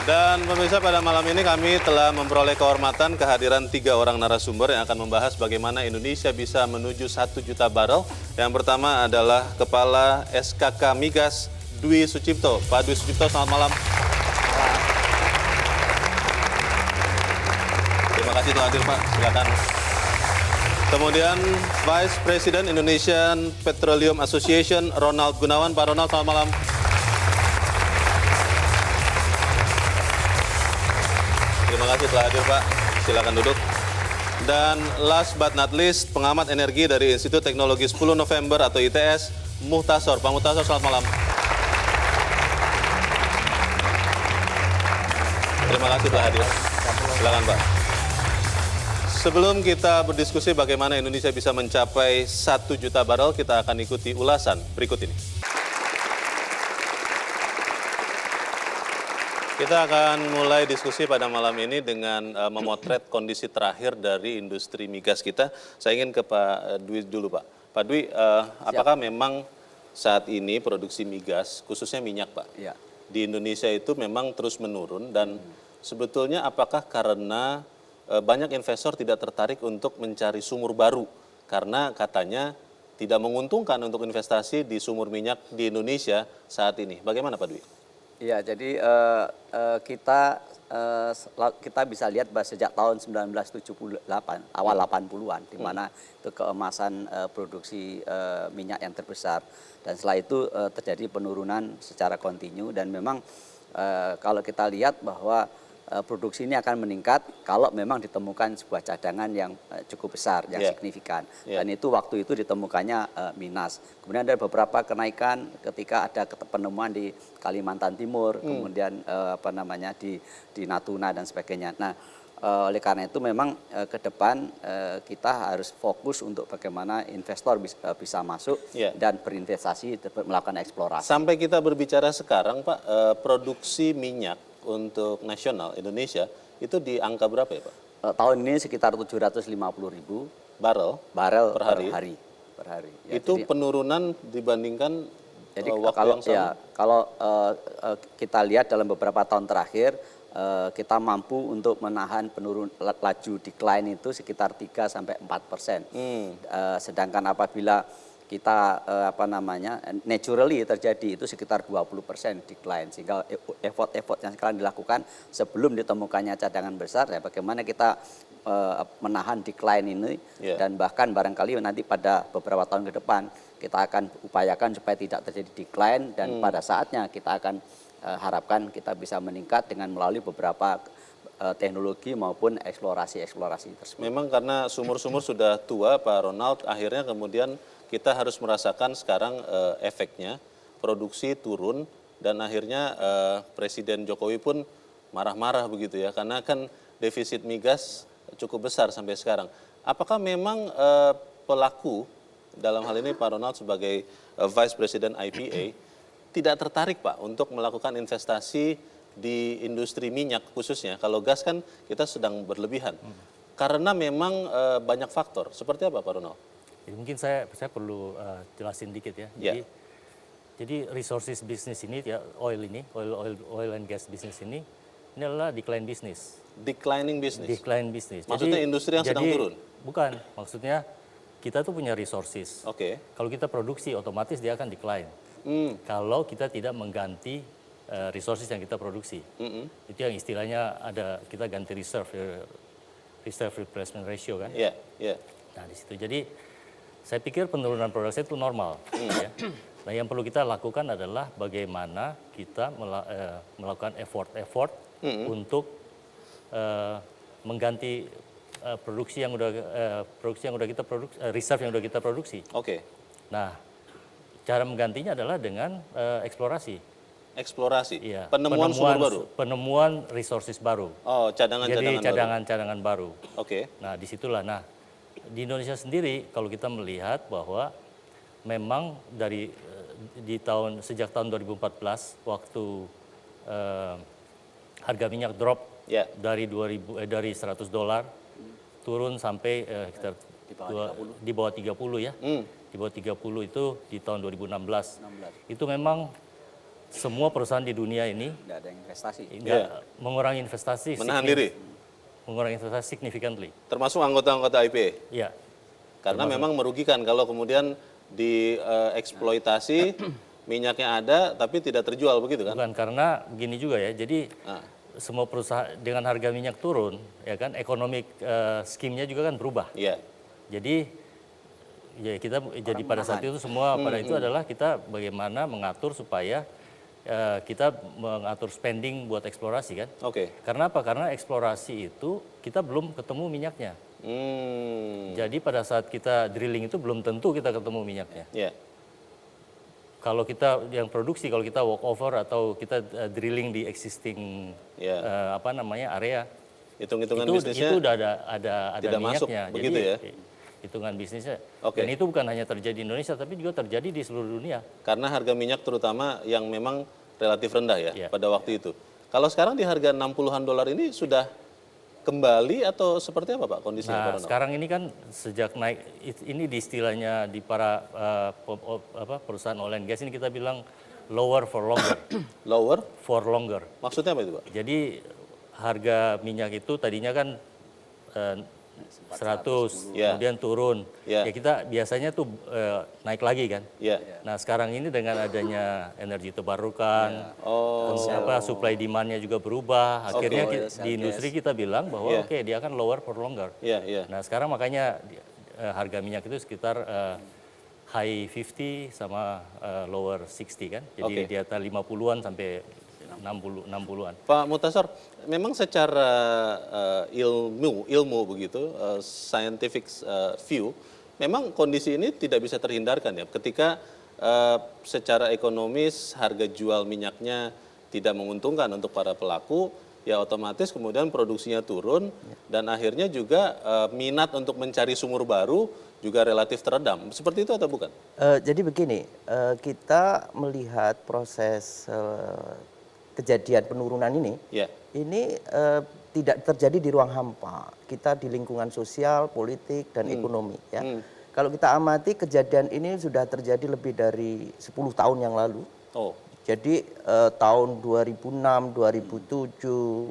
Dan pemirsa, pada malam ini kami telah memperoleh kehormatan kehadiran 3 orang narasumber yang akan membahas bagaimana Indonesia bisa menuju 1 juta barel. Yang pertama adalah Kepala SKK Migas Dwi Sucipto. Pak Dwi Sucipto, selamat malam. Terima kasih telah hadir, Pak. Silakan. Kemudian Vice President Indonesian Petroleum Association Ronald Gunawan. Pak Ronald, selamat malam. Terima kasih telah hadir, Pak. Silakan duduk. Dan last but not least, pengamat energi dari Institut Teknologi 10 November atau ITS, Muhtasor. Pak Muhtasor, selamat malam. Terima kasih telah hadir. Silakan, Pak. Sebelum kita berdiskusi bagaimana Indonesia bisa mencapai 1 juta barel, kita akan ikuti ulasan berikut ini. Kita akan mulai diskusi pada malam ini dengan memotret kondisi terakhir dari industri migas kita. Saya ingin ke Pak Dwi dulu, Pak. Pak Dwi, apakah memang saat ini produksi migas, khususnya minyak, Pak, Ya. di Indonesia itu memang terus menurun dan sebetulnya apakah karena banyak investor tidak tertarik untuk mencari sumur baru karena katanya tidak menguntungkan untuk investasi di sumur minyak di Indonesia saat ini. Bagaimana, Pak Dwi? Ya, jadi kita bisa lihat bahwa sejak tahun 1978, awal 80-an, di mana itu keemasan produksi minyak yang terbesar. Dan setelah itu terjadi penurunan secara kontinu dan memang kalau kita lihat bahwa produksi ini akan meningkat kalau memang ditemukan sebuah cadangan yang cukup besar, yang signifikan. Dan itu waktu itu ditemukannya Minas. Kemudian ada beberapa kenaikan ketika ada penemuan di Kalimantan Timur, kemudian di Natuna dan sebagainya. Nah, oleh karena itu memang ke depan kita harus fokus untuk bagaimana investor bisa masuk dan berinvestasi, melakukan eksplorasi. Sampai kita berbicara sekarang, Pak, produksi minyak untuk nasional Indonesia itu di angka berapa ya, Pak? Tahun ini sekitar 750.000 barel per hari. Ya, itu jadi, penurunan dibandingkan jadi waktu kalau, yang sama? Ya, kalau kita lihat dalam beberapa tahun terakhir, kita mampu untuk menahan laju decline itu sekitar 3-4%. Sedangkan apabila kita naturally terjadi itu sekitar 20% decline, sehingga effort yang sekarang dilakukan sebelum ditemukannya cadangan besar ya bagaimana kita menahan decline ini dan bahkan barangkali nanti pada beberapa tahun ke depan kita akan upayakan supaya tidak terjadi decline dan pada saatnya kita akan harapkan kita bisa meningkat dengan melalui beberapa teknologi maupun eksplorasi tersebut. Memang karena sumur-sumur sudah tua, Pak Ronald, akhirnya kemudian kita harus merasakan sekarang efeknya, produksi turun dan akhirnya Presiden Jokowi pun marah-marah begitu ya, karena kan defisit migas cukup besar sampai sekarang. Apakah memang pelaku, dalam hal ini Pak Ronald sebagai Vice President IPA, tidak tertarik, Pak, untuk melakukan investasi di industri minyak khususnya? Kalau gas kan kita sedang berlebihan. Karena memang banyak faktor. Seperti apa, Pak Ronald? Jadi mungkin saya perlu jelasin dikit ya. Jadi resources business ini ya oil and gas business ini adalah decline business. Declining business. Decline business. Maksudnya jadi, industri yang sedang turun? Bukan, maksudnya kita tuh punya resources. Oke. Kalau kita produksi otomatis dia akan decline. Kalau kita tidak mengganti resources yang kita produksi. Itu yang istilahnya kita ganti reserve replacement ratio kan. Iya. Nah, di situ. Jadi saya pikir penurunan produksi itu normal. Ya. Nah, yang perlu kita lakukan adalah bagaimana kita melakukan effort untuk mengganti produksi yang udah kita produksi, reserve yang udah kita produksi. Oke. Nah, cara menggantinya adalah dengan eksplorasi. Eksplorasi. Iya. Penemuan sumber baru. Penemuan resources baru. Oh, cadangan-cadangan baru. Jadi cadangan baru. Oke. Nah, disitulah. Nah, di Indonesia sendiri kalau kita melihat bahwa memang sejak tahun 2014 waktu harga minyak drop dari $100 turun sampai di bawah 30 ya. Di bawah 30 itu di tahun 2016. Itu memang semua perusahaan di dunia ini Nggak ada yang investasi. nggak mengurangi investasi, Menahan diri, mengurangi investasi significantly. termasuk anggota-anggota IPA. Ya, Karena memang merugikan kalau kemudian dieksploitasi, minyaknya ada tapi tidak terjual begitu kan? bukan karena begini juga ya. Jadi Nah, semua perusahaan dengan harga minyak turun, ya kan, ekonomi skimnya juga kan berubah. iya. Jadi ya kita jadi pada saat itu semua pada itu adalah kita bagaimana mengatur supaya kita mengatur spending buat eksplorasi kan. Oke. Karena apa? Karena eksplorasi itu kita belum ketemu minyaknya. Jadi pada saat kita drilling itu belum tentu kita ketemu minyaknya. Iya. Kalau kita yang produksi, kalau kita walk over atau kita drilling di existing Iya. area, Hitung-hitungan itu bisnisnya udah ada tidak masuk, minyaknya. begitu ya? Hitungan bisnisnya. Oke. Dan itu bukan hanya terjadi di Indonesia, tapi juga terjadi di seluruh dunia. karena harga minyak terutama yang memang relatif rendah ya Iya. pada waktu itu. Kalau sekarang di harga 60-an dolar ini sudah kembali atau seperti apa Pak kondisinya Pak Nah, Ronald? sekarang ini kan sejak naik, ini di istilahnya di para perusahaan oil and gas ini kita bilang lower for longer, Lower? for longer. Maksudnya apa itu Pak? Jadi harga minyak itu tadinya kan 100, Ya. kemudian turun. Ya. Ya kita biasanya tuh naik lagi kan. Iya. Nah sekarang ini dengan adanya energi terbarukan, Oh, supply demand-nya juga berubah. Akhirnya Oke. di industri kita bilang bahwa Iya. oke dia akan lower for longer. iya, iya. Nah sekarang makanya harga minyak itu sekitar high 50 sama lower 60 kan. Jadi Oke. di atas 50-an sampai 60-an. Pak Mutasor, memang secara ilmu begitu, scientific view, memang kondisi ini tidak bisa terhindarkan ya. Ketika secara ekonomis harga jual minyaknya tidak menguntungkan untuk para pelaku, ya otomatis kemudian produksinya turun dan akhirnya juga minat untuk mencari sumur baru juga relatif teredam. Seperti itu atau bukan? Jadi begini, kita melihat proses kejadian penurunan ini, Ya. ini tidak terjadi di ruang hampa. Kita di lingkungan sosial, politik, dan ekonomi. Ya. Kalau kita amati kejadian ini sudah terjadi lebih dari 10 tahun yang lalu. Oh, Jadi tahun 2006, 2007,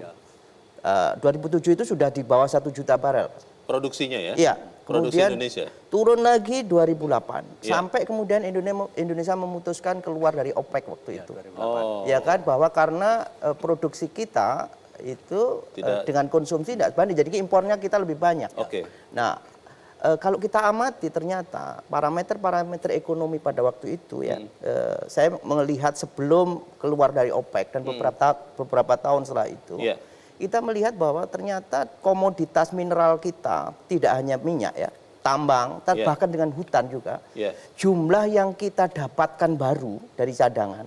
2007 itu sudah di bawah 1 juta barel. produksinya ya? Iya. Produksi Kemudian Indonesia. turun lagi 2008. Iya. Sampai kemudian Indonesia memutuskan keluar dari OPEC waktu itu. Oh, Ya kan, bahwa karena produksi kita itu dengan konsumsi tidak sebanding, jadi impornya kita lebih banyak. oke. Nah, kalau kita amati ternyata parameter-parameter ekonomi pada waktu itu ya, saya melihat sebelum keluar dari OPEC dan beberapa tahun setelah itu, Iya. kita melihat bahwa ternyata komoditas mineral kita tidak hanya minyak ya, tambang, Iya. bahkan dengan hutan juga, Iya. jumlah yang kita dapatkan baru dari cadangan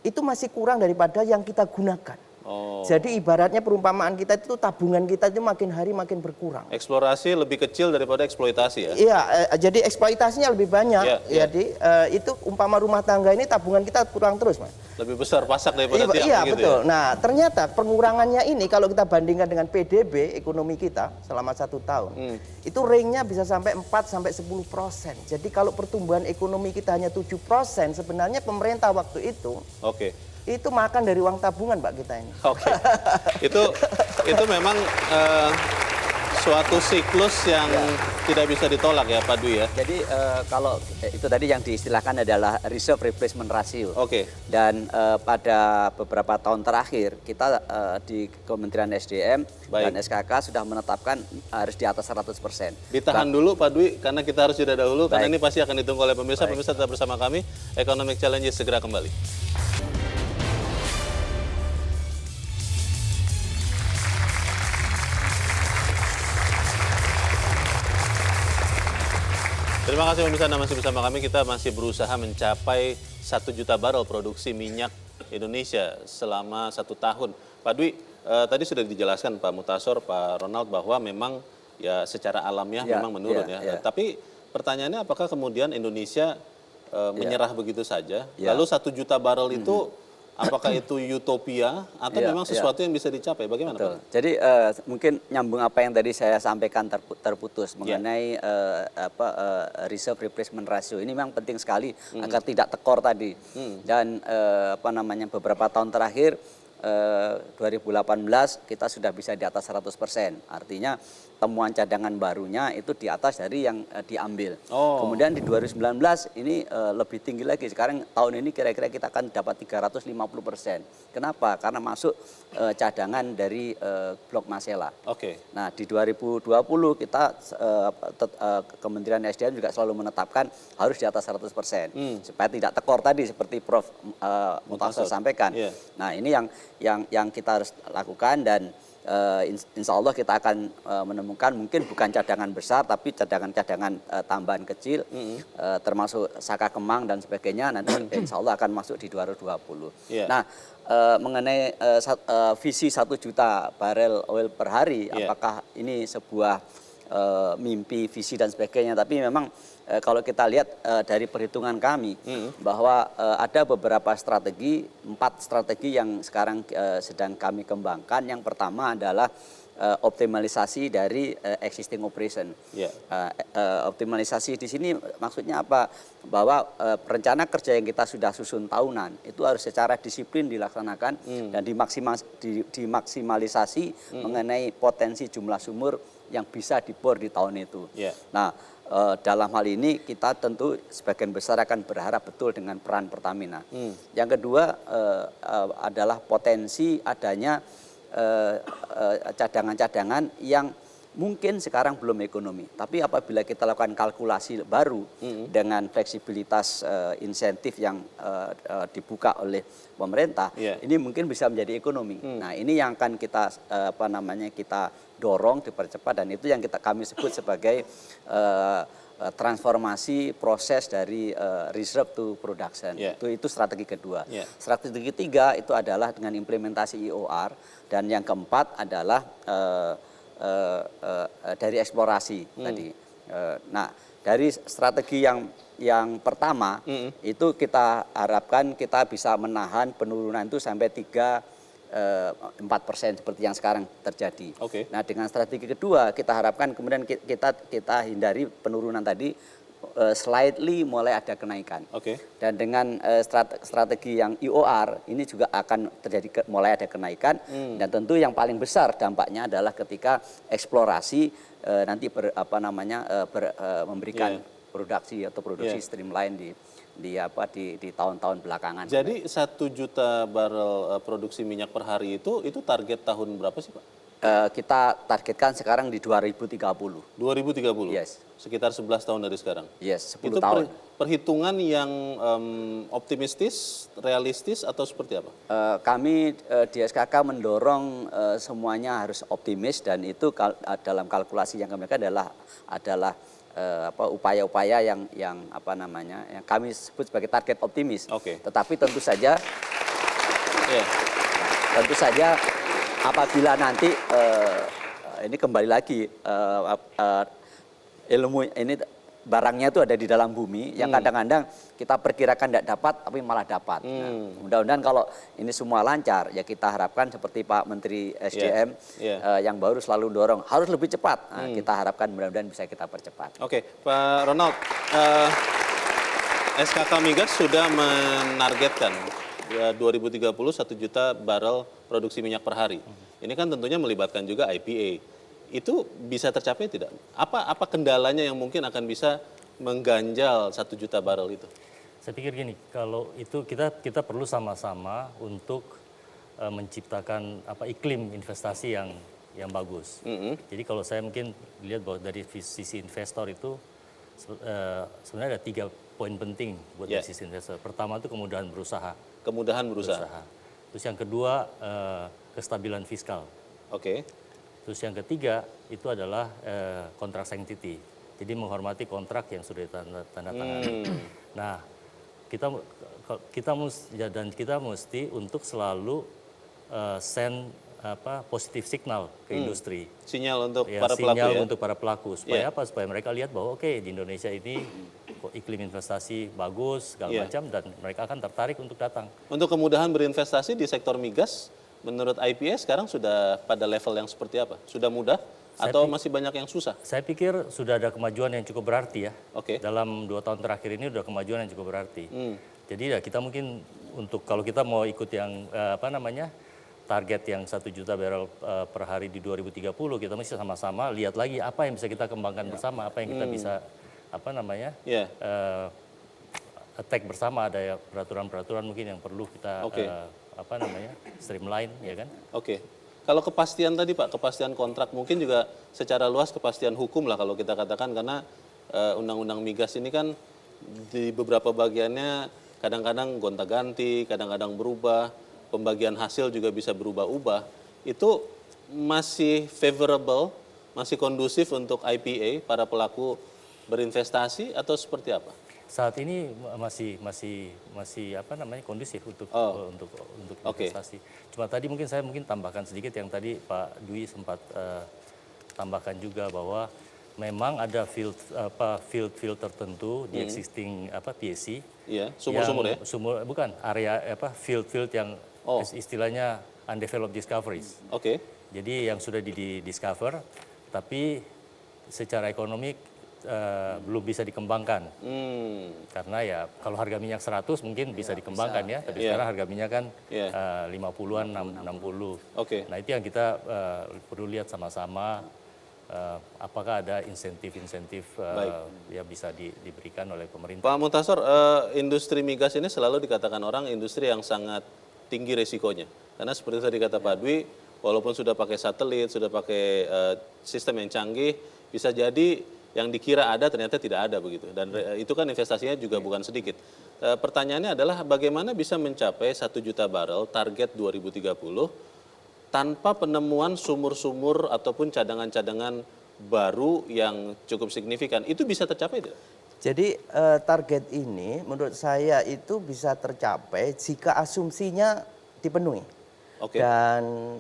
itu masih kurang daripada yang kita gunakan. Oh. Jadi ibaratnya perumpamaan kita itu tabungan kita itu makin hari makin berkurang. Eksplorasi lebih kecil daripada eksploitasi ya? Iya, jadi eksploitasinya lebih banyak. Iya, iya. Jadi itu umpama rumah tangga ini tabungan kita kurang terus, Mas. Lebih besar pasak daripada tiang Iya, begitu betul. ya? Nah, ternyata pengurangannya ini kalau kita bandingkan dengan PDB ekonomi kita selama 1 tahun, itu range-nya bisa sampai 4-10%. Jadi kalau pertumbuhan ekonomi kita hanya 7%, sebenarnya pemerintah waktu itu makan dari uang tabungan, Pak, kita ini. Oke. Itu memang suatu siklus yang tidak bisa ditolak ya Pak Dwi ya? Jadi kalau itu tadi yang diistilahkan adalah reserve replacement ratio. Oke. Dan pada beberapa tahun terakhir kita di Kementerian SDM Baik. dan SKK sudah menetapkan harus di atas 100%. Ditahan dulu Pak Dwi karena kita harus jeda dahulu karena Baik. ini pasti akan ditunggu oleh pemirsa. Pemirsa tetap bersama kami. Economic Challenges segera kembali. Terima kasih pemirsa Anda masih bersama kami. Kita masih berusaha mencapai 1 juta barel produksi minyak Indonesia selama 1 tahun. Pak Dwi, tadi sudah dijelaskan Pak Mutasor, Pak Ronald bahwa memang ya secara alamiah Ya, memang menurun ya, ya. ya. Tapi pertanyaannya apakah kemudian Indonesia menyerah begitu saja? Ya. Lalu 1 juta barel itu Apakah itu utopia atau Iya, memang sesuatu yang bisa dicapai? Bagaimana Betul. Pak? Jadi mungkin nyambung apa yang tadi saya sampaikan terputus mengenai reserve replacement ratio ini memang penting sekali agar tidak tekor tadi. Dan beberapa tahun terakhir 2018 kita sudah bisa di atas 100%. Artinya temuan cadangan barunya itu di atas dari yang diambil. Kemudian di 2019 ini lebih tinggi lagi. Sekarang tahun ini kira-kira kita akan dapat 350%. Kenapa? Karena masuk cadangan dari Blok Masela. Nah, di 2020 kita Kementerian SDM juga selalu menetapkan harus di atas 100%. Supaya tidak tekor tadi seperti Prof. Mutasar sampaikan. Nah, ini yang kita harus lakukan dan insya Allah kita akan menemukan mungkin bukan cadangan besar tapi cadangan-cadangan tambahan kecil termasuk Saka Kemang dan sebagainya nanti insya Allah akan masuk di 2020. Nah, mengenai visi 1 juta barel oil per hari, apakah ini sebuah mimpi, visi dan sebagainya, tapi memang kalau kita lihat dari perhitungan kami bahwa ada beberapa strategi, 4 strategi yang sekarang sedang kami kembangkan. Yang pertama adalah optimalisasi dari existing operation. Optimalisasi di sini maksudnya apa? Bahwa rencana kerja yang kita sudah susun tahunan itu harus secara disiplin dilaksanakan dan dimaksimalisasi mengenai potensi jumlah sumur yang bisa dibor di tahun itu. Nah, dalam hal ini kita tentu sebagian besar akan berharap betul dengan peran Pertamina. Yang kedua adalah potensi adanya cadangan-cadangan yang mungkin sekarang belum ekonomi. Tapi apabila kita lakukan kalkulasi baru dengan fleksibilitas insentif yang dibuka oleh pemerintah, ini mungkin bisa menjadi ekonomi. Nah, ini yang akan kita kita dorong dipercepat dan itu yang kami sebut sebagai transformasi proses dari reserve to production. Itu strategi kedua. Strategi ketiga itu adalah dengan implementasi EOR dan yang keempat adalah dari eksplorasi tadi. Nah, dari strategi yang pertama itu kita harapkan kita bisa menahan penurunan itu sampai 4% seperti yang sekarang terjadi. Nah, dengan strategi kedua kita harapkan kemudian kita hindari penurunan tadi slightly mulai ada kenaikan. Dan dengan strategi yang EOR ini juga akan terjadi mulai ada kenaikan dan tentu yang paling besar dampaknya adalah ketika eksplorasi nanti memberikan produksi streamline di tahun-tahun belakangan. Jadi 1 juta barel produksi minyak per hari itu target tahun berapa sih Pak? Kita targetkan sekarang di 2030. 2030? Yes. Sekitar 11 tahun dari sekarang? Yes, 10 itu tahun. Perhitungan yang optimistis, realistis atau seperti apa? Kami di SKK mendorong semuanya harus optimis dan itu dalam kalkulasi yang kami lakukan adalah upaya-upaya yang kami sebut sebagai target optimis. Tetapi tentu saja apabila nanti ini kembali lagi ilmu ini barangnya itu ada di dalam bumi yang kadang-kadang kita perkirakan tidak dapat tapi malah dapat. Nah, mudah-mudahan kalau ini semua lancar ya kita harapkan seperti Pak Menteri SDM yang baru selalu dorong harus lebih cepat. Nah, kita harapkan mudah-mudahan bisa kita percepat. Pak Ronald, SKK Migas sudah menargetkan 2030 1 juta barel produksi minyak per hari. Ini kan tentunya melibatkan juga IPA. Itu bisa tercapai tidak? Apa kendalanya yang mungkin akan bisa mengganjal 1 juta barel itu? Saya pikir gini, kalau itu kita perlu sama-sama untuk menciptakan iklim investasi yang bagus. Jadi kalau saya mungkin lihat bahwa dari sisi investor itu sebenarnya ada 3 poin penting buat dari sisi investor. Pertama itu kemudahan berusaha. Terus yang kedua kestabilan fiskal. Terus yang ketiga itu adalah kontrak sanctity. Jadi menghormati kontrak yang sudah ditandatangani. Nah, kita mesti untuk selalu send positif signal ke industri. Sinyal untuk Ya, para pelaku sinyal ya. untuk para pelaku supaya Iya. apa? Supaya mereka lihat bahwa oke di Indonesia ini kok iklim investasi bagus segala Iya. macam dan mereka akan tertarik untuk datang. Untuk kemudahan berinvestasi di sektor migas, menurut IPS sekarang sudah pada level yang seperti apa? Sudah mudah atau masih banyak yang susah? Saya pikir sudah ada kemajuan yang cukup berarti ya. Oke. Dalam 2 tahun terakhir ini sudah kemajuan yang cukup berarti. Hmm. Jadi ya kita mungkin untuk kalau kita mau ikut yang target yang 1 juta barrel per hari di 2030, kita mesti sama-sama lihat lagi apa yang bisa kita kembangkan bersama, apa yang kita bisa Ya. attack bersama, ada ya peraturan-peraturan mungkin yang perlu kita Oke. streamline ya kan. Oke. Kalau kepastian tadi Pak, kepastian kontrak mungkin juga secara luas kepastian hukum lah kalau kita katakan, karena undang-undang migas ini kan di beberapa bagiannya kadang-kadang gonta-ganti, kadang-kadang berubah, pembagian hasil juga bisa berubah-ubah. Itu masih favorable, masih kondusif untuk IPA, para pelaku berinvestasi atau seperti apa? Saat ini masih kondusif untuk Oke. investasi. Cuma tadi saya mungkin tambahkan sedikit yang tadi Pak Dwi sempat tambahkan juga bahwa memang ada field tertentu di existing PSC. Iya, sumur-sumur ya? Bukan area field yang istilahnya undeveloped discoveries. Oke. Jadi yang sudah di-discover tapi secara ekonomi belum bisa dikembangkan. Karena ya kalau harga minyak 100 mungkin bisa dikembangkan ya, tapi sekarang harga minyak kan 50-an, 60. Oke. Nah itu yang kita perlu lihat sama-sama, apakah ada insentif-insentif yang bisa diberikan oleh pemerintah. Pak Muntasor, industri migas ini selalu dikatakan orang industri yang sangat tinggi resikonya. Karena seperti tadi kata Pak Dwi, walaupun sudah pakai satelit, sudah pakai sistem yang canggih, bisa jadi yang dikira ada ternyata tidak ada begitu. Dan itu kan investasinya juga bukan sedikit. Pertanyaannya adalah bagaimana bisa mencapai 1 juta barel target 2030 tanpa penemuan sumur-sumur ataupun cadangan-cadangan baru yang cukup signifikan. Itu bisa tercapai tidak? Jadi target ini menurut saya itu bisa tercapai jika asumsinya dipenuhi. Oke. Dan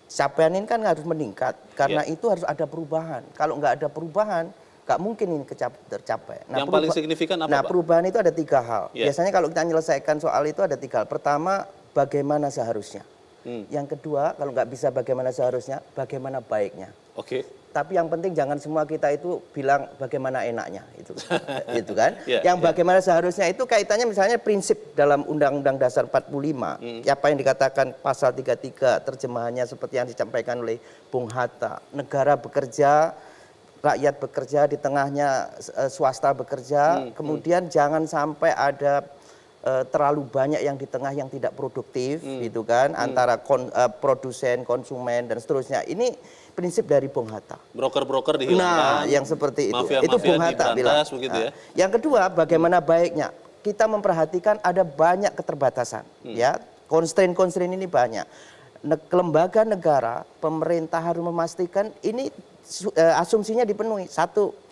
capaian ini kan harus meningkat, karena itu harus ada perubahan. Kalau nggak ada perubahan, nggak mungkin ini tercapai. Yang paling signifikan apa, Pak? Perubahan itu ada 3 hal. Ya. Biasanya kalau kita menyelesaikan soal itu ada 3 hal. Pertama, bagaimana seharusnya. Yang kedua, kalau nggak bisa bagaimana seharusnya, bagaimana baiknya. Oke. Tapi yang penting jangan semua kita itu bilang bagaimana enaknya, itu kan. Ya, Yang bagaimana seharusnya itu kaitannya misalnya prinsip dalam Undang-Undang Dasar 45, apa yang dikatakan pasal 33, terjemahannya seperti yang disampaikan oleh Bung Hatta. Negara bekerja, rakyat bekerja, di tengahnya swasta bekerja, kemudian jangan sampai ada terlalu banyak yang di tengah yang tidak produktif, gitu kan, antara produsen, konsumen dan seterusnya. Ini prinsip dari Bung Hatta. Broker-broker dihilangkan. Nah, yang seperti itu. Mafia-mafia Itu Bung Hatta bilang. diberantas begitu ya. Yang kedua, bagaimana baiknya? Kita memperhatikan ada banyak keterbatasan, ya. Constraint ini banyak. Lembaga negara, pemerintah harus memastikan ini asumsinya dipenuhi. 1,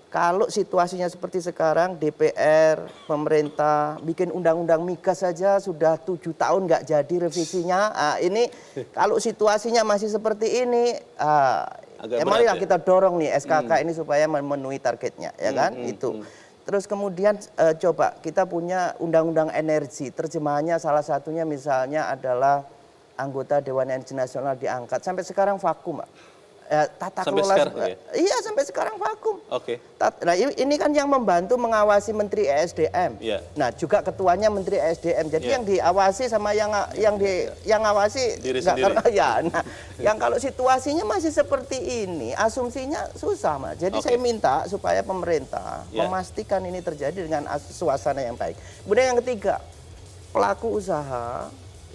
kalau situasinya seperti sekarang, DPR, pemerintah bikin undang-undang migas saja sudah 7 tahun nggak jadi revisinya. Ini kalau situasinya masih seperti ini, marilah kita dorong nih SKK ini supaya memenuhi targetnya, ya kan? Itu. Terus kemudian coba kita punya undang-undang energi, terjemahannya salah satunya misalnya adalah anggota Dewan Energi Nasional diangkat. Sampai sekarang vakum, Pak. Tata Sampai kelola sekarang, ya? Iya, sampai sekarang vakum. Oke. Nah, ini kan yang membantu mengawasi Menteri ESDM. Iya. Nah, juga ketuanya Menteri ESDM. Jadi yang diawasi sama yang ngawasi Diri nggak sendiri. ya. Nah, yang kalau situasinya masih seperti ini, asumsinya susah, Mas. Jadi saya minta supaya pemerintah memastikan ini terjadi dengan suasana yang baik. Kemudian yang ketiga, pelaku usaha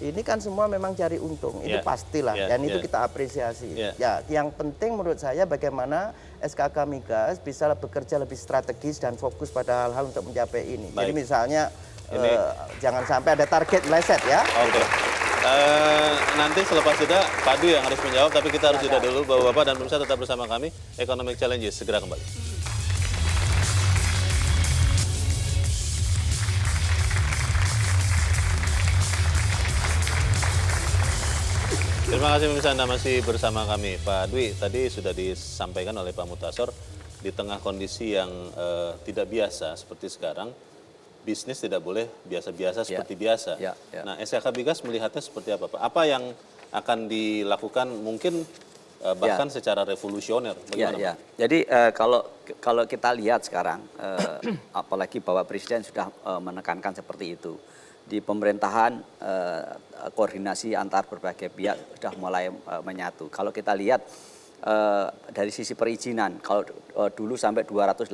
ini kan semua memang cari untung, itu pastilah, dan itu kita apresiasi. Ya, yang penting menurut saya bagaimana SKK Migas bisa bekerja lebih strategis dan fokus pada hal-hal untuk mencapai ini. Jadi misalnya jangan sampai ada target meleset ya. Oke. Nanti selepas jeda Pak Dwi yang harus menjawab, tapi kita harus jeda dulu. Bapak-bapak dan pemirsa tetap bersama kami. Economic Challenges segera kembali. Terima kasih pemirsa, Anda masih bersama kami. Pak Dwi, tadi sudah disampaikan oleh Pak Mutasor, di tengah kondisi yang tidak biasa seperti sekarang, bisnis tidak boleh biasa-biasa seperti biasa. Ya, ya. Nah, SKK Migas melihatnya seperti apa, Pak? Apa yang akan dilakukan mungkin bahkan secara revolusioner? Ya, Bagaimana, ya. Pak? Jadi kalau kita lihat sekarang, apalagi Bapak Presiden sudah menekankan seperti itu. Di pemerintahan koordinasi antar berbagai pihak sudah mulai menyatu. Kalau kita lihat dari sisi perizinan, kalau dulu sampai 280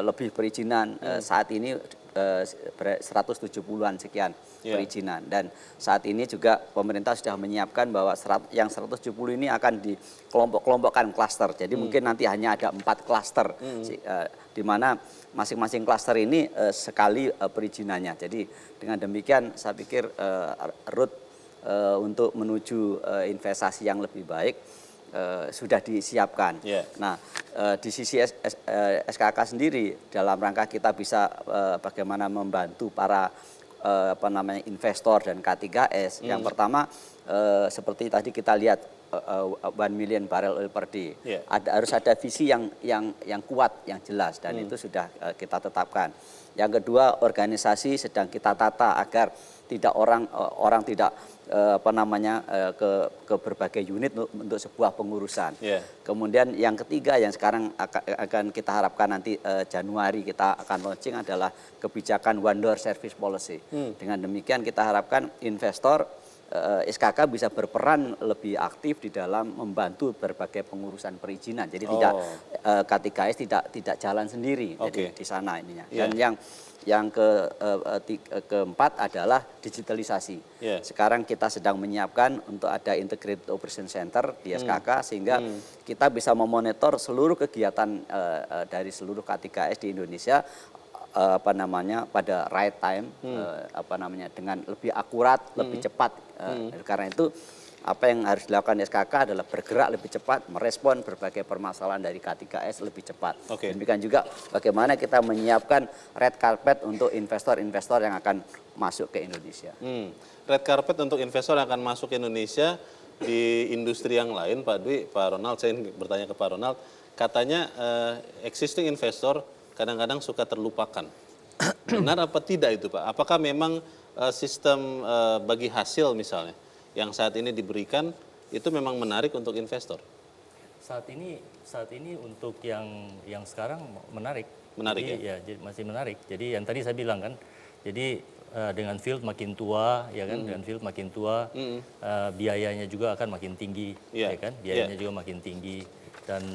lebih perizinan, saat ini 170-an sekian perizinan. Dan saat ini juga pemerintah sudah menyiapkan bahwa yang 170 ini akan dikelompok-kelompokkan klaster. Jadi mungkin nanti hanya ada 4 klaster, di mana masing-masing klaster ini sekali perizinannya. Jadi dengan demikian saya pikir route untuk menuju investasi yang lebih baik sudah disiapkan. Nah, di sisi SKK sendiri dalam rangka kita bisa bagaimana membantu para investor dan K3S. Yang pertama seperti tadi kita lihat 1 million barrel oil per day. Harus ada visi yang kuat, yang jelas, dan itu sudah kita tetapkan. Yang kedua, organisasi sedang kita tata agar tidak orang tidak ke berbagai unit untuk sebuah pengurusan. Kemudian yang ketiga yang sekarang akan kita harapkan nanti Januari kita akan launching adalah kebijakan One Door Service Policy. Dengan demikian kita harapkan investor SKK bisa berperan lebih aktif di dalam membantu berbagai pengurusan perizinan. Jadi tidak K3S tidak jalan sendiri. Jadi di sana ininya. Dan yang keempat adalah digitalisasi. Sekarang kita sedang menyiapkan untuk ada Integrated Operation Center di SKK sehingga kita bisa memonitor seluruh kegiatan dari seluruh K3S di Indonesia pada right time, dengan lebih akurat, lebih cepat. Karena itu apa yang harus dilakukan SKK adalah bergerak lebih cepat, merespon berbagai permasalahan dari K3S lebih cepat. Demikian juga bagaimana kita menyiapkan red carpet untuk investor-investor yang akan masuk ke Indonesia. Red carpet untuk investor yang akan masuk ke Indonesia di industri yang lain, Pak Dwi, Pak Ronald, saya ingin bertanya ke Pak Ronald, katanya existing investor kadang-kadang suka terlupakan. Benar apa tidak itu, Pak? Apakah memang sistem bagi hasil misalnya yang saat ini diberikan itu memang menarik untuk investor? Saat ini untuk yang sekarang menarik. Menarik, jadi, ya? Jadi masih menarik. Jadi yang tadi saya bilang kan, jadi dengan field makin tua, ya kan, dengan field makin tua, biayanya juga akan makin tinggi, ya kan, biayanya juga makin tinggi. Dan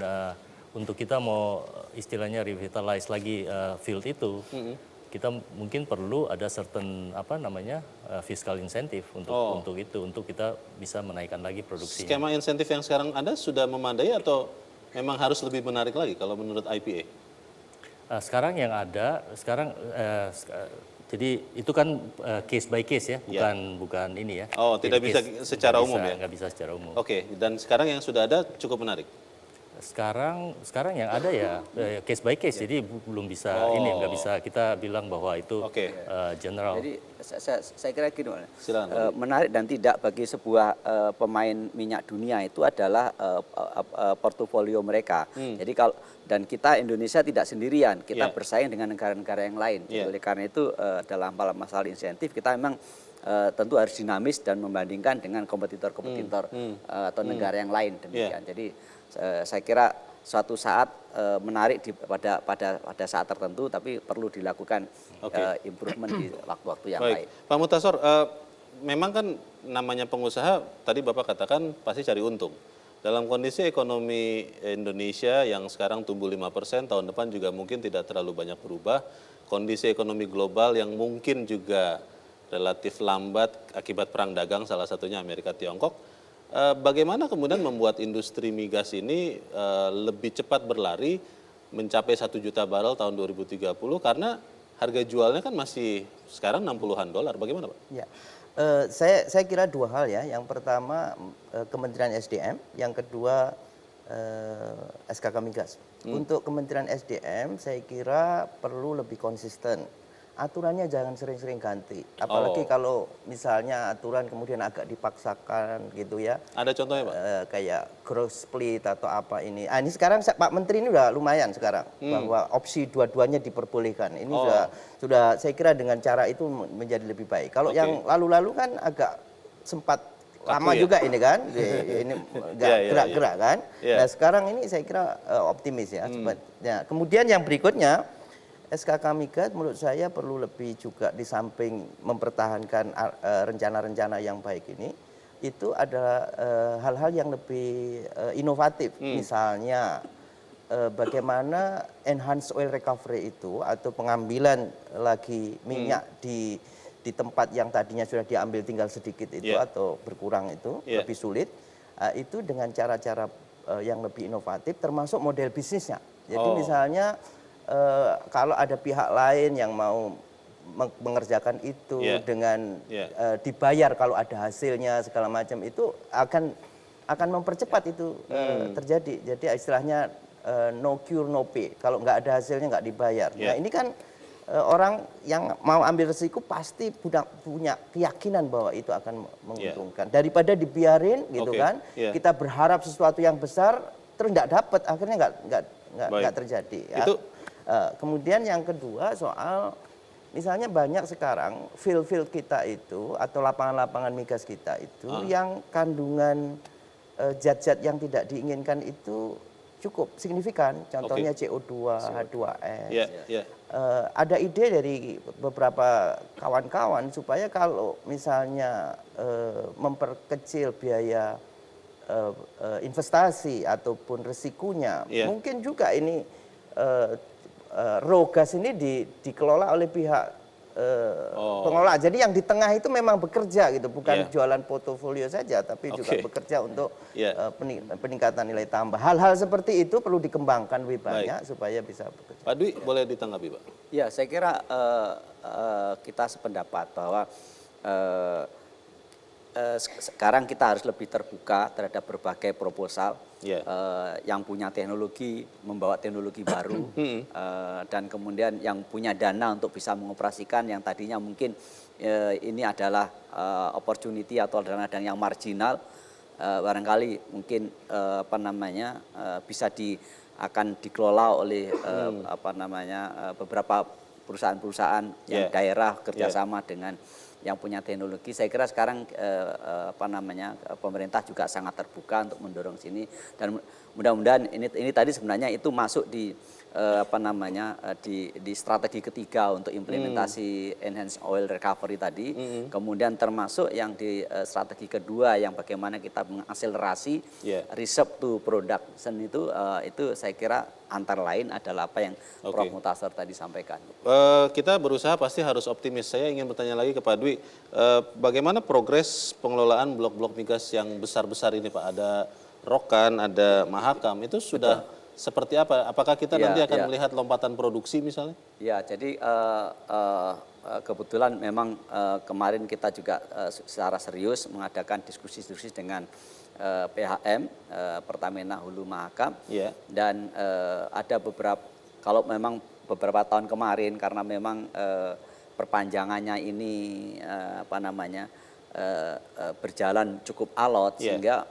untuk kita mau istilahnya revitalize lagi field itu, kita mungkin perlu ada certain fiscal incentive untuk itu, untuk kita bisa menaikkan lagi produksi. Skema insentif yang sekarang ada sudah memadai atau memang harus lebih menarik lagi kalau menurut IPA? Sekarang yang ada, jadi itu kan case by case ya, bukan ini ya. Oh, tidak bisa secara umum ya? Nggak bisa secara umum. Oke, dan sekarang yang sudah ada cukup menarik? Sekarang yang ada ya case by case, jadi belum bisa nggak bisa kita bilang bahwa itu general. Jadi saya kira gini, Silakan, menarik dan tidak bagi sebuah pemain minyak dunia itu adalah portofolio mereka. Jadi dan kita Indonesia tidak sendirian, kita bersaing dengan negara-negara yang lain. Oleh karena itu dalam masalah insentif kita memang tentu harus dinamis dan membandingkan dengan kompetitor-kompetitor atau negara yang lain demikian. Jadi saya kira suatu saat menarik pada saat tertentu, tapi perlu dilakukan improvement di waktu-waktu yang lain. Pak Mutasor, memang kan namanya pengusaha tadi Bapak katakan pasti cari untung. Dalam kondisi ekonomi Indonesia yang sekarang tumbuh 5%, tahun depan juga mungkin tidak terlalu banyak berubah. Kondisi ekonomi global yang mungkin juga relatif lambat akibat perang dagang, salah satunya Amerika Tiongkok. Bagaimana kemudian membuat industri migas ini lebih cepat berlari mencapai 1 juta barrel tahun 2030 karena harga jualnya kan masih sekarang $60-an. Bagaimana, Pak? Ya. Saya kira dua hal ya. Yang pertama Kementerian SDM, yang kedua SKK Migas. Untuk Kementerian SDM saya kira perlu lebih konsisten aturannya jangan sering-sering ganti. Apalagi kalau misalnya aturan kemudian agak dipaksakan gitu ya. Ada contohnya Pak? Kayak growth split atau apa ini. Ini sekarang Pak Menteri ini udah lumayan sekarang bahwa opsi dua-duanya diperbolehkan. Ini sudah saya kira dengan cara itu menjadi lebih baik. Kalau yang lalu-lalu kan agak sempat lama juga ini kan, ini nggak gerak-gerak kan. Nah sekarang ini saya kira optimis ya. Kemudian yang berikutnya, SKK Migas menurut saya perlu lebih juga di samping mempertahankan rencana-rencana yang baik ini, itu ada hal-hal yang lebih inovatif. Misalnya bagaimana enhanced oil recovery itu atau pengambilan lagi minyak di tempat yang tadinya sudah diambil tinggal sedikit itu atau berkurang itu lebih sulit, itu dengan cara-cara yang lebih inovatif termasuk model bisnisnya. Jadi misalnya kalau ada pihak lain yang mau mengerjakan itu dengan dibayar kalau ada hasilnya segala macam, itu akan mempercepat itu terjadi. Jadi istilahnya no cure no pay. Kalau nggak ada hasilnya nggak dibayar. Nah ini kan orang yang mau ambil resiko pasti punya keyakinan bahwa itu akan menguntungkan. Daripada dibiarin gitu kan, kita berharap sesuatu yang besar terus nggak dapat, akhirnya nggak terjadi. Ya. Kemudian yang kedua soal misalnya banyak sekarang field kita itu atau lapangan-lapangan migas kita itu yang kandungan zat-zat yang tidak diinginkan itu cukup signifikan. Contohnya CO2, H2S. Ada ide dari beberapa kawan-kawan supaya kalau misalnya memperkecil biaya investasi ataupun resikonya, mungkin juga ini raw gas ini dikelola oleh pihak pengelola. Jadi yang di tengah itu memang bekerja gitu, bukan jualan portofolio saja, tapi juga bekerja untuk peningkatan nilai tambah. Hal-hal seperti itu perlu dikembangkan lebih banyak supaya bisa bekerja. Pak Dwi, boleh ditanggapi Pak? Ya, saya kira kita sependapat bahwa sekarang kita harus lebih terbuka terhadap berbagai proposal yang punya teknologi, membawa teknologi baru, dan kemudian yang punya dana untuk bisa mengoperasikan yang tadinya mungkin ini adalah opportunity atau dana-dana yang marginal, barangkali mungkin bisa akan dikelola oleh beberapa perusahaan-perusahaan yang daerah kerjasama dengan yang punya teknologi. Saya kira sekarang pemerintah juga sangat terbuka untuk mendorong sini, dan mudah-mudahan ini tadi sebenarnya itu masuk di di strategi ketiga untuk implementasi enhanced oil recovery tadi. Kemudian termasuk yang di strategi kedua yang bagaimana kita mengakselerasi reserve to production itu saya kira antara lain adalah apa yang Prof. Mutasar tadi sampaikan. Kita berusaha pasti harus optimis. Saya ingin bertanya lagi ke Pak Dwi, bagaimana progres pengelolaan blok-blok migas yang besar-besar ini Pak? Ada Rokan, ada Mahakam, itu sudah seperti apa? Apakah kita nanti akan melihat lompatan produksi misalnya? Ya, jadi kebetulan memang kemarin kita juga secara serius mengadakan diskusi-diskusi dengan PHM, Pertamina Hulu Mahakam, dan ada kalau memang beberapa tahun kemarin karena memang perpanjangannya ini berjalan cukup alot sehingga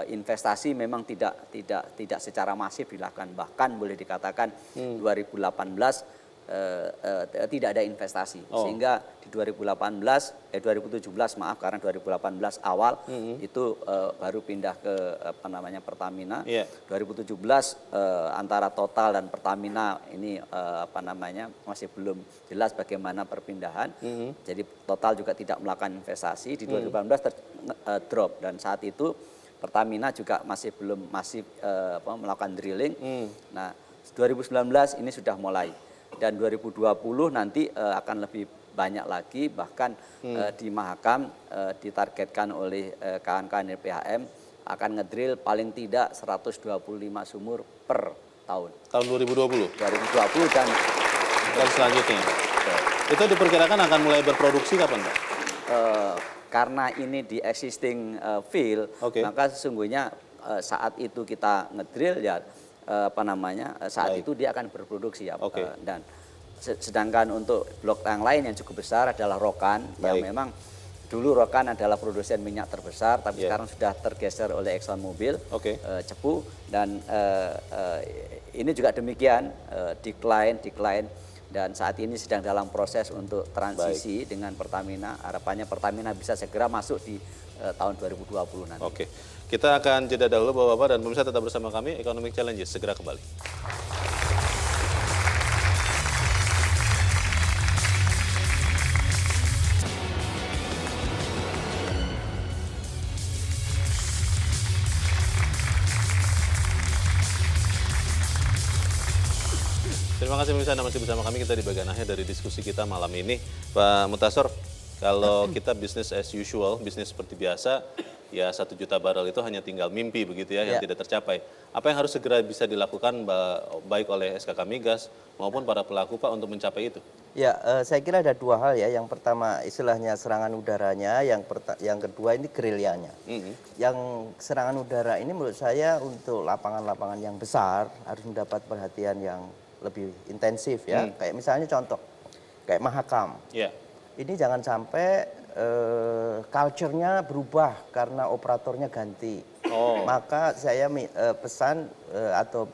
investasi memang tidak secara masif dilakukan, bahkan boleh dikatakan 2018 tidak ada investasi, sehingga di 2017 karena 2018 awal itu baru pindah ke Pertamina. 2017 antara Total dan Pertamina ini masih belum jelas bagaimana perpindahan. Jadi Total juga tidak melakukan investasi. Di 2018 drop, dan saat itu Pertamina juga masih melakukan drilling. Nah, 2019 ini sudah mulai. Dan 2020 nanti akan lebih banyak lagi, bahkan di Mahakam ditargetkan oleh kawan-kawan dari PHM akan ngedrill paling tidak 125 sumur per tahun. Tahun 2020? 2020 dan selanjutnya. Itu diperkirakan akan mulai berproduksi kapan Pak? Karena ini di existing field, maka sesungguhnya saat itu kita ngedrill saat itu dia akan berproduksi ya. Dan sedangkan untuk blok yang lain yang cukup besar adalah Rokan yang Baik. memang dulu Rokan adalah produsen minyak terbesar, tapi Yeah. sekarang sudah tergeser oleh Exxon Mobil, Oke. Cepu, dan ini juga demikian decline, dan saat ini sedang dalam proses untuk transisi dengan Pertamina. Harapannya Pertamina bisa segera masuk di tahun 2020 nanti. Oke, kita akan jeda dahulu Bapak-Bapak dan pemirsa tetap bersama kami, Economic Challenges segera kembali. Terima kasih pemirsa Anda masih bersama kami, kita di bagian akhir dari diskusi kita malam ini. Pak Mutasor, kalau kita bisnis as usual, bisnis seperti biasa, ya 1 juta barel itu hanya tinggal mimpi begitu ya, yang Ya. tidak tercapai. Apa yang harus segera bisa dilakukan baik oleh SKK Migas maupun para pelaku Pak untuk mencapai itu? Ya, saya kira ada 2 hal ya. Yang pertama istilahnya serangan udaranya, yang kedua ini gerilyanya. Yang serangan udara ini menurut saya untuk lapangan-lapangan yang besar harus mendapat perhatian yang lebih intensif ya. Kayak misalnya contoh, kayak Mahakam. Ya, Ini jangan sampai culture-nya berubah karena operatornya ganti. Oh. Maka saya pesan atau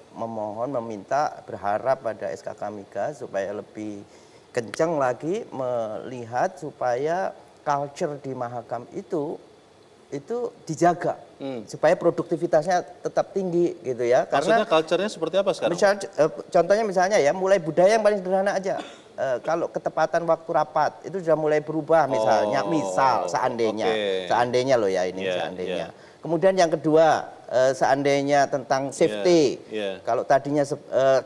meminta, berharap pada SKK Migas supaya lebih kencang lagi melihat supaya culture di Mahakam itu dijaga supaya produktivitasnya tetap tinggi gitu ya. maksudnya culture-nya seperti apa sekarang? Contohnya misalnya ya, mulai budaya yang paling sederhana aja. Kalau ketepatan waktu rapat itu sudah mulai berubah misalnya, seandainya loh ya ini Yeah, seandainya. yeah. Kemudian yang kedua seandainya tentang safety. yeah. Kalau tadinya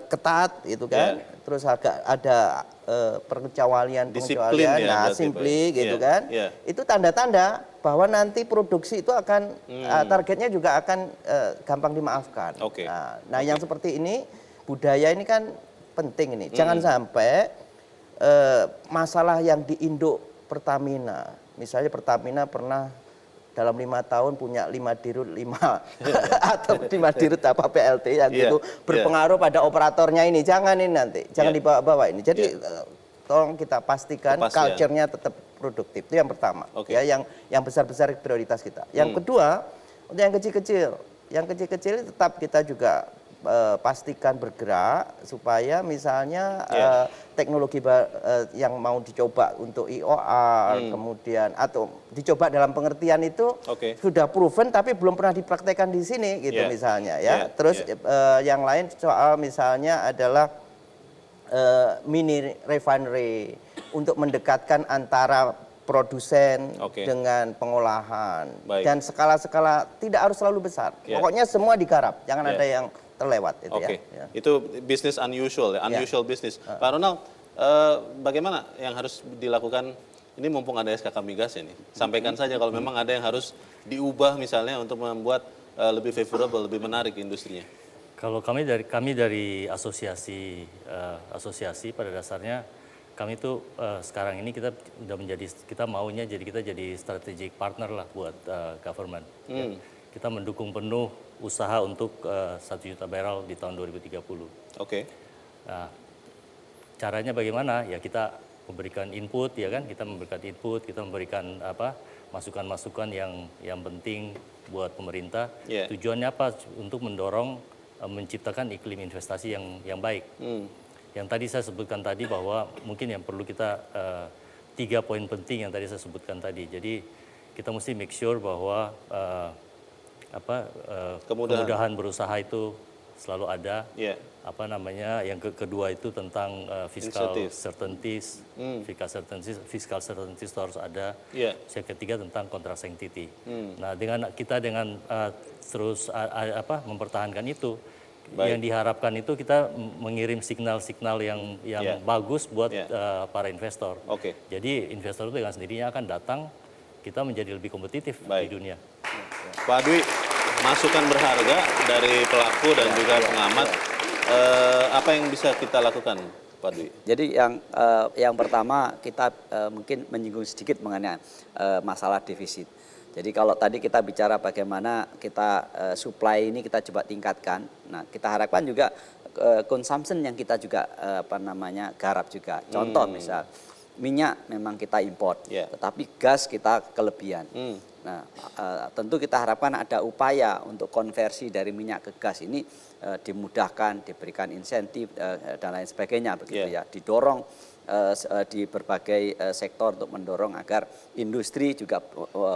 ketat itu kan, terus agak ada pengecualian, Disiplin ya, nah berarti, simply Pak. gitu Yeah, kan. yeah. Itu tanda-tanda bahwa nanti produksi itu akan targetnya juga akan gampang dimaafkan. Oke. Nah, yang seperti ini budaya ini kan penting ini. Jangan sampai masalah yang di Indo Pertamina, misalnya Pertamina pernah dalam 5 tahun punya 5 dirut 5 atau 5 dirut apa PLT yang Iya, itu berpengaruh pada operatornya ini. Jangan ini nanti, jangan Iya. dibawa-bawa ini. Jadi tolong kita pastikan Kepastian. culture-nya tetap produktif. Itu yang pertama. Oke. Ya, yang besar-besar prioritas kita. Yang kedua, untuk yang kecil-kecil. Yang kecil-kecil tetap kita juga pastikan bergerak supaya misalnya teknologi yang mau dicoba untuk IOR kemudian atau dicoba dalam pengertian itu Oke. sudah proven tapi belum pernah dipraktekkan di sini gitu misalnya ya. Terus yang lain soal misalnya adalah mini refinery untuk mendekatkan antara produsen dengan pengolahan. Baik. Dan skala-skala tidak harus selalu besar. Pokoknya semua digarap, jangan ada yang terlewat itu Oke, ya. itu bisnis unusual ya, unusual business. Pak Ronald, bagaimana yang harus dilakukan? Ini mumpung ada SKK Migas ini, sampaikan saja kalau memang ada yang harus diubah misalnya untuk membuat lebih favorable, lebih menarik industrinya. Kalau kami dari asosiasi pada dasarnya kami itu sekarang ini kita maunya kita jadi strategic partner lah buat government. Ya. Kita mendukung penuh usaha untuk 1 juta barrel di tahun 2030. Oke. Nah, caranya bagaimana? Ya kita memberikan input, ya kan? Kita memberikan masukan-masukan yang penting buat pemerintah. Yeah. Tujuannya apa? Untuk mendorong menciptakan iklim investasi yang baik. Yang tadi saya sebutkan tadi bahwa mungkin yang perlu kita 3 poin penting yang tadi saya sebutkan tadi. Jadi kita mesti make sure bahwa kemudahan berusaha itu selalu ada. Yeah. Yang kedua itu tentang fiscal certainties. Fiscal certainties itu harus ada. Yeah. Yang ketiga tentang contract sanctity. Nah, dengan terus mempertahankan itu, yang diharapkan itu kita mengirim signal-signal yang bagus buat para investor. Oke. Jadi investor itu dengan sendirinya akan datang, kita menjadi lebih kompetitif di dunia. Pak Dwi, masukan berharga dari pelaku dan juga pengamat. Apa yang bisa kita lakukan, Pak Dwi? Jadi yang pertama kita mungkin menyinggung sedikit mengenai masalah defisit. Jadi kalau tadi kita bicara bagaimana kita supply ini kita coba tingkatkan. Nah, kita harapkan juga consumption yang kita juga garap juga. Contoh misal minyak memang kita import, tetapi gas kita kelebihan. Nah, tentu kita harapkan ada upaya untuk konversi dari minyak ke gas ini dimudahkan, diberikan insentif dan lain sebagainya begitu ya. Didorong di berbagai sektor untuk mendorong agar industri juga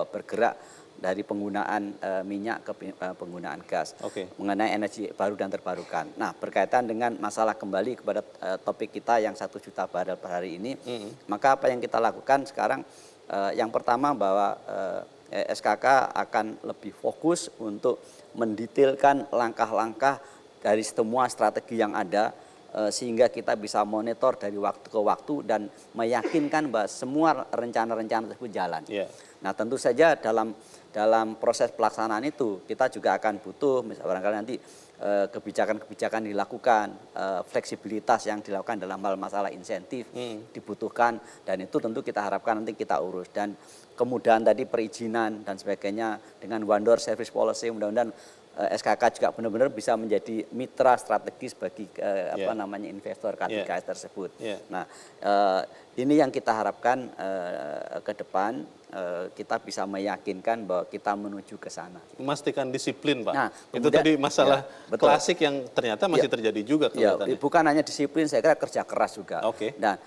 bergerak dari penggunaan minyak ke penggunaan gas. Mengenai energi baru dan terbarukan. Nah, berkaitan dengan masalah kembali kepada topik kita yang 1 juta barel per hari ini, maka apa yang kita lakukan sekarang, yang pertama bahwa SKK akan lebih fokus untuk mendetailkan langkah-langkah dari semua strategi yang ada, sehingga kita bisa monitor dari waktu ke waktu dan meyakinkan bahwa semua rencana-rencana tersebut jalan. Nah, tentu saja dalam proses pelaksanaan itu kita juga akan butuh misalnya barangkali nanti kebijakan-kebijakan dilakukan, fleksibilitas yang dilakukan dalam hal masalah insentif dibutuhkan, dan itu tentu kita harapkan nanti kita urus. Dan kemudahan tadi perizinan dan sebagainya dengan one door service policy, mudah-mudahan SKK juga benar-benar bisa menjadi mitra strategis bagi investor KTKS tersebut. Nah, ini yang kita harapkan ke depan kita bisa meyakinkan bahwa kita menuju ke sana. Memastikan disiplin, Pak. Nah, itu tadi masalah klasik yang ternyata masih terjadi juga kelihatannya. Bukan hanya disiplin, saya kira kerja keras juga. Nah,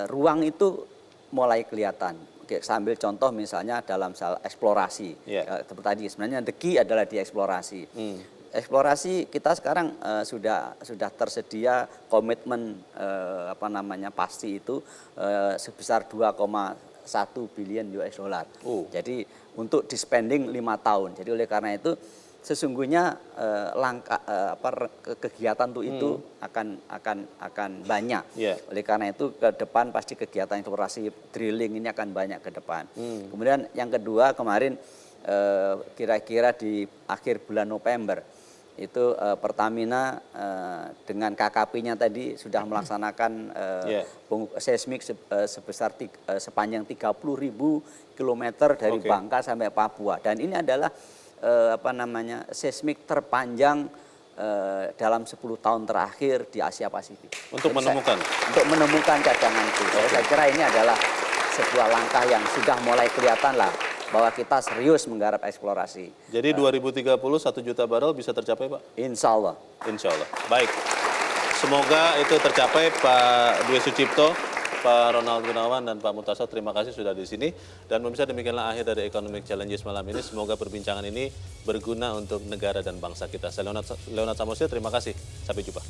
ruang itu mulai kelihatan. Sambil contoh misalnya dalam soal eksplorasi. Seperti tadi sebenarnya the key adalah di eksplorasi. Eksplorasi kita sekarang sudah tersedia komitmen pasti itu sebesar 2,1 billion US dollar. Jadi untuk di spending 5 tahun. Jadi oleh karena itu sesungguhnya kegiatan itu akan banyak. Oleh karena itu ke depan pasti kegiatan eksplorasi drilling ini akan banyak ke depan. Kemudian yang kedua kemarin kira-kira di akhir bulan November itu Pertamina dengan KKP-nya tadi sudah melaksanakan seismik sebesar sepanjang 30.000 kilometer dari Bangka sampai Papua, dan ini adalah seismik terpanjang dalam 10 tahun terakhir di Asia Pasifik. Untuk menemukan cadangan itu. Saya kira ini adalah sebuah langkah yang sudah mulai kelihatan lah bahwa kita serius menggarap eksplorasi. Jadi 2030 1 juta barel bisa tercapai, Pak? Insya Allah. Insya Allah. Baik. Semoga itu tercapai, Pak Dwi Sucipto, Pak Ronald Gunawan, dan Pak Muntasar. Terima kasih sudah di sini. Dan pemirsa, demikianlah akhir dari Economic Challenges malam ini. Semoga perbincangan ini berguna untuk negara dan bangsa kita. Saya Leonard Samosir, terima kasih. Sampai jumpa.